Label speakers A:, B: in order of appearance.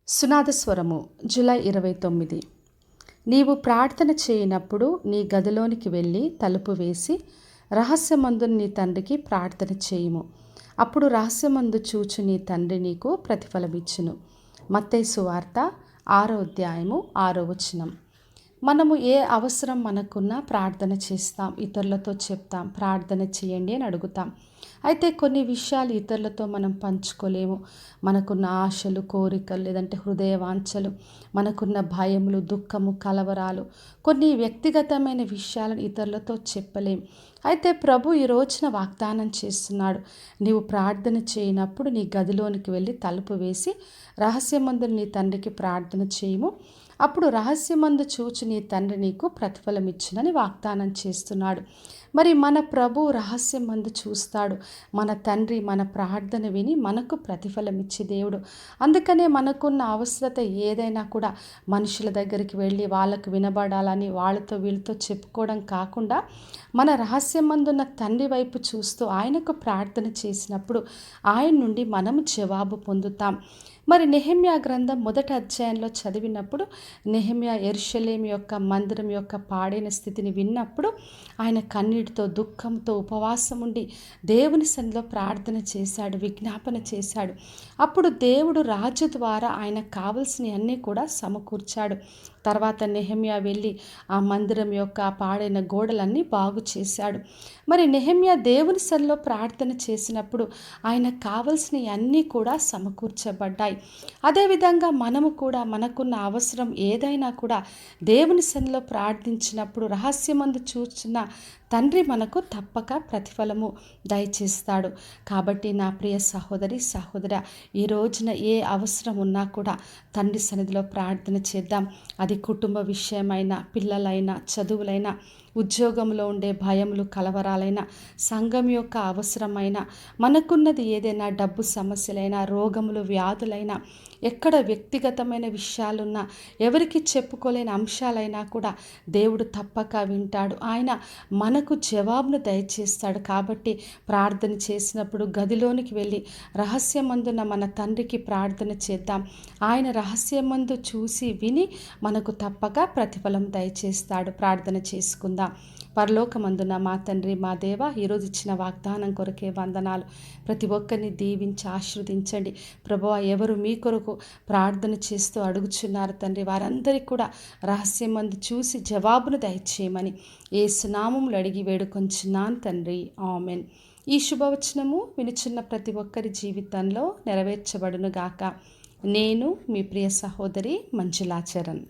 A: సునాదస్వరము July 29. నీవు ప్రార్థన చేయనప్పుడు నీ గదిలోనికి వెళ్ళి తలుపు వేసి రహస్యమందున నీ తండ్రికి ప్రార్థన చేయుము. అప్పుడు రహస్యమందు చూచు నీ తండ్రి నీకు ప్రతిఫలమిచ్చును. మత్తయి సువార్త 6వ అధ్యాయము 6వ వచనం. మనము ఏ అవసరం మనకున్నా ప్రార్థన చేస్తాం, ఇతరులతో చెప్తాం, ప్రార్థన చేయండి అని అడుగుతాం. అయితే కొన్ని విషయాలు ఇతరులతో మనం పంచుకోలేము. మనకున్న ఆశలు, కోరికలు, లేదంటే హృదయ వాంఛలు, మనకున్న భయములు, దుఃఖము, కలవరాలు, కొన్ని వ్యక్తిగతమైన విషయాలను ఇతరులతో చెప్పలేం. అయితే ప్రభు ఈ రోజున వాగ్దానం చేస్తున్నాడు, నీవు ప్రార్థన చేయనప్పుడు నీ గదిలోనికి వెళ్ళి తలుపు వేసి రహస్యమందు నీ తండ్రికి ప్రార్థన చేయము. అప్పుడు రహస్యమందు చూచి నీ తండ్రి నీకు ప్రతిఫలం ఇచ్చునని వాగ్దానం చేస్తున్నాడు. మరి మన ప్రభు రహస్యమందు చూస్తాడు. మన తండ్రి మన ప్రార్థన విని మనకు ప్రతిఫలం ఇచ్చే దేవుడు. అందుకనే మనకున్న అవసరత ఏదైనా కూడా మనుషుల దగ్గరికి వెళ్ళి వాళ్ళకు వినబడాలని వాళ్ళతో వీళ్ళతో చెప్పుకోవడం కాకుండా మన రహస్యమందున్న తండ్రి వైపు చూస్తూ ఆయనకు ప్రార్థన చేసినప్పుడు ఆయన నుండి మనము జవాబు పొందుతాం. మరి నెహెమ్యా గ్రంథం 1వ అధ్యాయంలో చదివినప్పుడు నెహెమ్యా యెరూషలేము యొక్క మందిరం యొక్క పాడైన స్థితిని విన్నప్పుడు ఆయన కన్నీటితో, దుఃఖంతో ఉపవాసం ఉండి దేవుని సన్నిధిలో ప్రార్థన చేశాడు, విజ్ఞాపన చేశాడు. అప్పుడు దేవుడు రాజు ద్వారా ఆయనకు కావలసినవన్నీ కూడా సమకూర్చాడు. తర్వాత నెహెమ్యా వెళ్ళి ఆ మందిరం యొక్క పాడైన గోడలన్నీ బాగు చేశాడు. మరి నెహెమ్యా దేవుని సన్నిధిలో ప్రార్థన చేసినప్పుడు ఆయనకు కావలసినవన్నీ కూడా సమకూర్చబడ్డాయి. అదేవిధంగా మనము కూడా మనకున్న అవసరం ఏదైనా కూడా దేవుని సన్నిధిలో ప్రార్థించినప్పుడు రహస్యమందు చూచిన తండ్రి మనకు తప్పక ప్రతిఫలము దయచేస్తాడు. కాబట్టి నా ప్రియ సహోదరి, సహోదర, ఈ రోజున ఏ అవసరం ఉన్నా కూడా తండ్రి సన్నిధిలో ప్రార్థన చేద్దాం. అది కుటుంబ విషయమైనా, పిల్లలైనా, చదువులైనా, ఉద్యోగంలో ఉండే భయములు, కలవరాలైనా, సంఘం యొక్క అవసరమైన, మనకున్నది ఏదైనా డబ్బు సమస్యలైనా, రోగములు, వ్యాధులైనా, ఎక్కడ వ్యక్తిగతమైన విషయాలున్నా, ఎవరికి చెప్పుకోలేని అంశాలైనా కూడా దేవుడు తప్పక వింటాడు. ఆయన మనకు జవాబును దయచేస్తాడు. కాబట్టి ప్రార్థన చేసినప్పుడు గదిలోనికి వెళ్ళి రహస్యమందున మన తండ్రికి ప్రార్థన చేద్దాం. ఆయన రహస్యమందు చూసి విని మనకు తప్పక ప్రతిఫలం దయచేస్తాడు. ప్రార్థన చేసుకుందాం. పరలోకమందున మా తండ్రి, మా దేవ, ఈరోజు ఇచ్చిన వాగ్దానం కొరకే వందనాలు. ప్రతి ఒక్కరిని దీవించి ఆశీర్వదించండి ప్రభువా. ఎవరు మీ కొరకు ప్రార్థన చేస్తూ అడుగుచున్నారు తండ్రి, వారందరికీ కూడా రహస్యమందు చూసి జవాబును దయచేయమని యేసు నామములో అడిగి వేడుకొంచున్నాను తండ్రి, ఆమెన్. ఈ శుభవచనము వినుచున్న ప్రతి ఒక్కరి జీవితంలో నెరవేర్చబడును గాక. నేను మీ ప్రియ సహోదరి మంజులా చరణ్.